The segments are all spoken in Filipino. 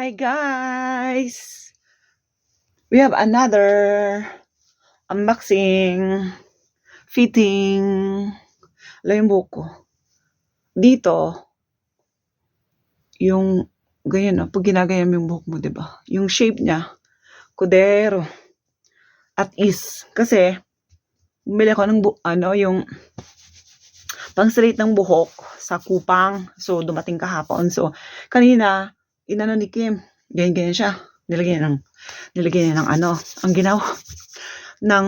Hi guys! We have another unboxing, fitting. Alam yung buhok ko. Dito, yung ganyan pag ginagayam yung buhok mo, diba? Yung shape niya, kudero. At is. Kasi, bumili ako ng yung pang straight ng buhok sa Kupang. So, dumating kahapon. So, kanina, inano ni Kim, ganyan siya. Nilagyan niya ng ang ginawa ng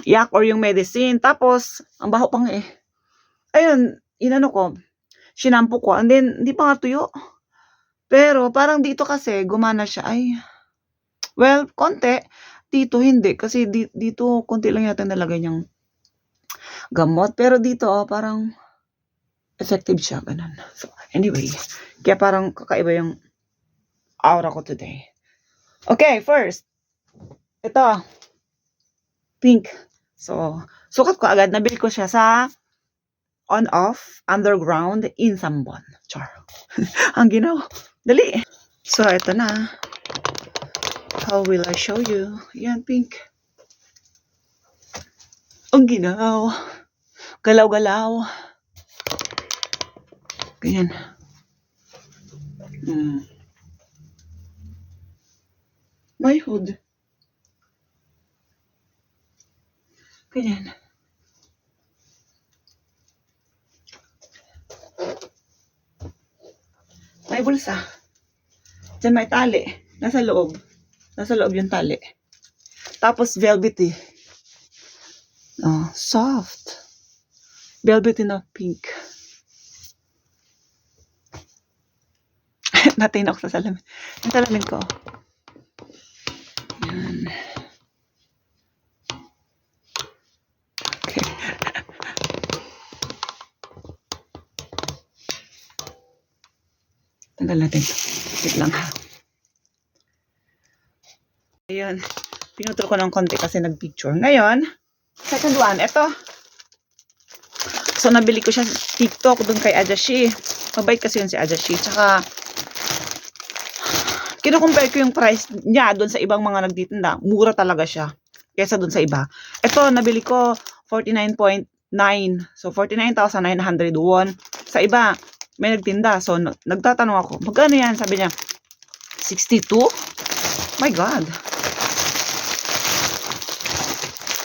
yak or yung medicine. Tapos, ang baho pang ayun, inano ko, sinampo ko, and then, hindi pa nga tuyo. Pero, parang dito kasi, gumana siya. Well, konti. Dito, hindi. Kasi dito, konti lang yata nalagay niyang gamot. Pero dito, parang effective siya. Ganun. So, anyway, kaya parang kakaiba yung aura ko today. Okay, first, ito, pink. So, sukat ko agad. Nabili ko siya sa on-off, underground, in Sambon. Char. Ang ginawa. Dali. So, ito na. How will I show you? Yan, pink. Ang ginaw. Galaw-galaw. Ganyan. My hood. Ganyan. May bulsa. Diyan may tali. Nasa loob. Nasa loob yung tali. Tapos velvety. Soft. Velvety na pink. Natin ako sa salamin. Yung salamin ko. Yan. Okay. Tanggal natin. Wait lang ha. Ayun. Pinutol ko ng konti kasi nag-picture. Ngayon, second one. Ito. So, nabili ko siya sa TikTok dun kay Ajashi. Mabait kasi yun si Ajashi. Tsaka, kino-compare ko yung price niya dun sa ibang mga nagtitinda. Mura talaga siya. Kesa dun sa iba. Ito, nabili ko 49.9. So, 49,900 won. Sa iba, may nagtinda. So, nagtatanong ako, magkano yan? Sabi niya, 62? My God.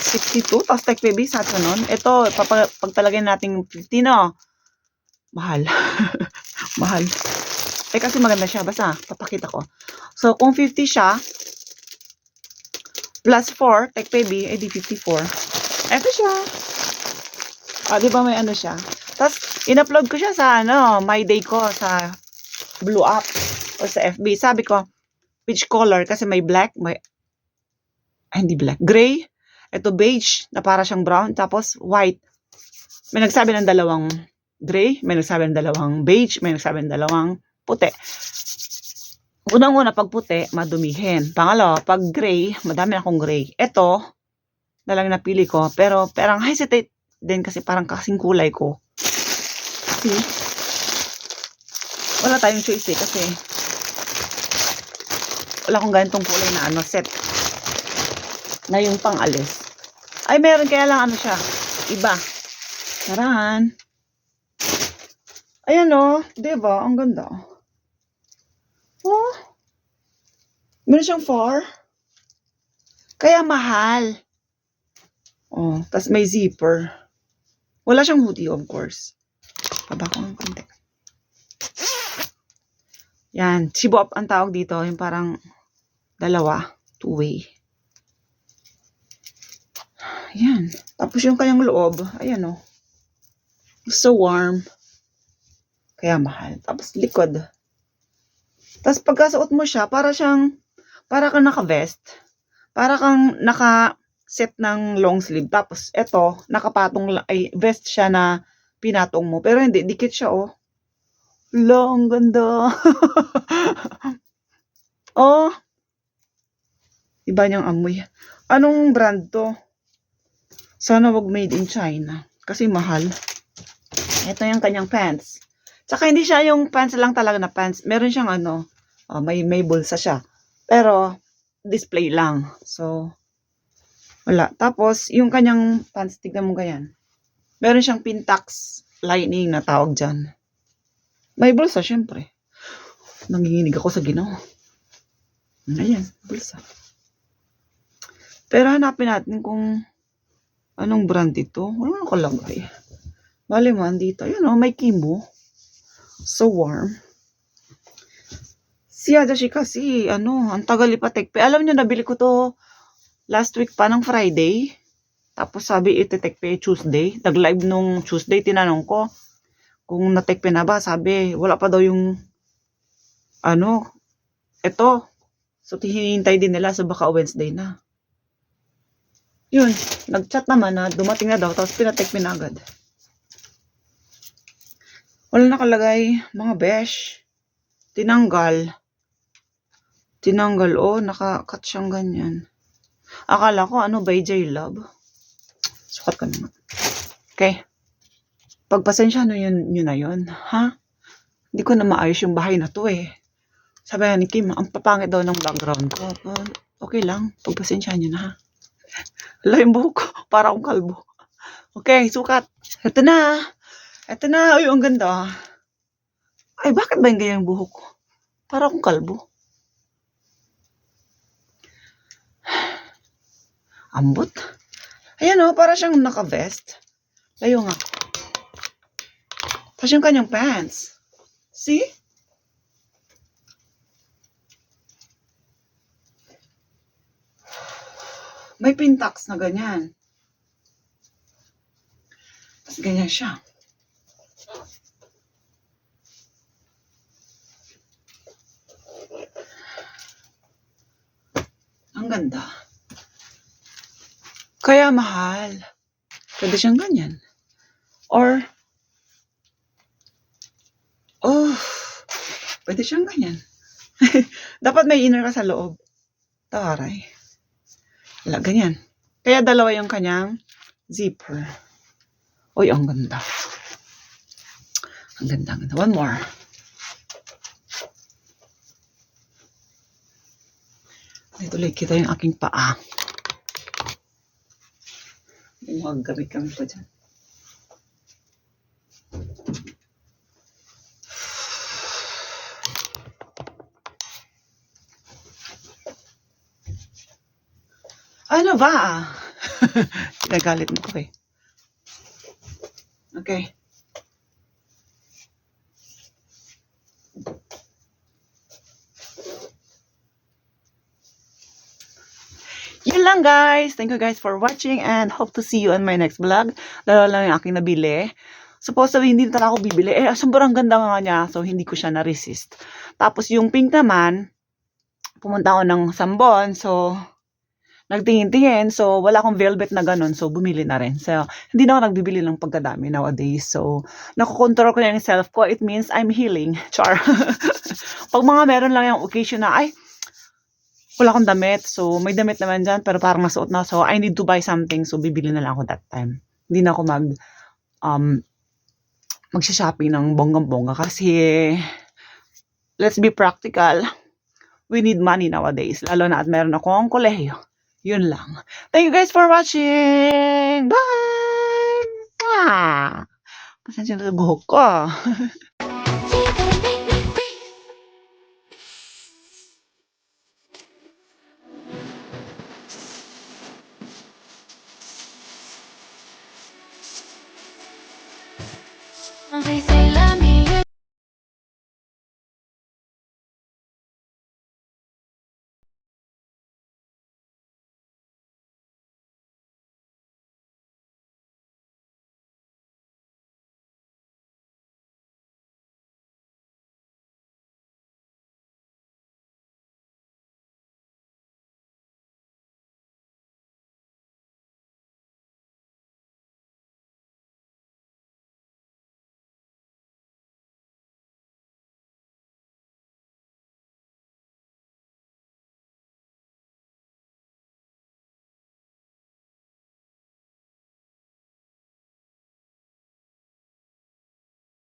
62? Tapos tech baby, sa ito nun. Ito, pagtalagay natin 50, no? Mahal. Mahal. Kasi maganda siya. Basta, papakita ko. So, kung 50 siya, plus 4, tech baby, di 54. Ito siya. Di ba may ano siya? Tapos, in-upload ko siya sa, my day ko, sa Blue App, o sa FB. Sabi ko, which color? Kasi may black, hindi black, gray. Ito beige, na para siyang brown. Tapos, white. May nagsabi ng dalawang gray, may nagsabi ng dalawang beige, may nagsabi ng dalawang puti. Unang-una, pag puti, madumihin. Pangalawa, pag gray, madami akong gray. Ito, na lang napili ko. Pero, parang hesitate din kasi parang kasing kulay ko. See? Wala tayong choice kasi wala akong ganitong kulay na set. Na yung pang-alis. Ay, meron kaya lang siya. Iba. Tarahan. Ayan diba? Ang ganda. Meron siyang 4. Kaya mahal. Tas may zipper. Wala siyang hoodie, of course. Baba ko ng konti. Yan. Shibo up ang tawag dito. Yung parang dalawa. Two-way. Ayan. Tapos yung kanyang loob. Ayan So warm. Kaya mahal. Tapos likod. Tapos pagkasuot mo siya, para kang naka-vest. Para kang naka-set ng long sleeve. Tapos ito, nakapatong vest siya na pinatong mo. Pero hindi, dikit siya ang ganda. Iba niyang amoy. Anong brand to? Sana wag made in China. Kasi mahal. Ito yung kanyang pants. Tsaka hindi siya yung pants lang talaga na pants. Meron siyang may bulsa siya. Pero, display lang. So, wala. Tapos, yung kanyang pants, tignan mo ganyan. Meron siyang pintax lining na tawag dyan. May bulsa, syempre. Nanginginig ako sa Ginoo. Ayan, bulsa. Pero hanapin natin kung anong brand ito. Wala nakalagay. Bale man dito. Ayan may Kimbo. So warm. Si Adashi kasi, ang tagal ipatekpe. Alam niyo, nabili ko to last week pa ng Friday. Tapos sabi ititekpe Tuesday. Nag-live nung Tuesday, tinanong ko kung natekpe na ba. Sabi, wala pa daw yung ito. So, hinihintay din nila sa baka Wednesday na. Yun, nag-chat naman na dumating na daw, tapos pinatekpe na agad. Wala nakalagay, mga besh. Tinanggal, naka-cut siyang ganyan. Akala ko, by J Love. Sukat ka naman. Okay. Pagpasensya yun na yun. Ha? Hindi ko na maayos yung bahay na to eh. Sabi ni Kim, ang papangit daw ng background ko. Okay lang, pagpasensya nyo na ha. Wala yung buhok ko, para akong kalbo. Okay, sukat. Ito na. Ay, ang ganda. Ay, bakit ba yung ganyan buhok ko? Para akong kalbo. Ambot. Ayan para siyang naka-vest. Layo nga. Tapos yung kanyang pants. See? May pintax na ganyan. Tapos ganyan siya. Ang ganda. Kaya mahal. Pwede siyang ganyan. Or, pwede siyang ganyan. Dapat may inner ka sa loob. Taray. Wala, ganyan. Kaya dalawa yung kanyang zipper. Uy, ang ganda. Ang ganda. One more. Ay, tuloy kita yung aking paa. May mga gamit kami pa dyan. Ano ba? Nagalit mo ko eh. Okay. Yun lang guys. Thank you guys for watching and hope to see you on my next vlog. Dalawa lang yung aking nabili. Supposedly hindi na talaga ako bibili. Sobrang ganda nga niya. So hindi ko siya na-resist. Tapos yung pink naman, pumunta ako ng Sambon. So nagtingin-tingin. So wala akong velvet na ganun. So bumili na rin. So hindi na ako nagbibili ng pagkadami nowadays. So nakokontrol ko na yung self ko. It means I'm healing. Char. Pag mga meron lang yung occasion na wala akong damit. So, may damit naman dyan, pero parang nasuot na. So, I need to buy something. So, bibili na lang ako that time. Hindi na ako magsha-shopping ng bonggang-bongga kasi, let's be practical. We need money nowadays. Lalo na at meron akong kolehiyo. Yun lang. Thank you guys for watching. Bye! Pasensya na sa buhok ko.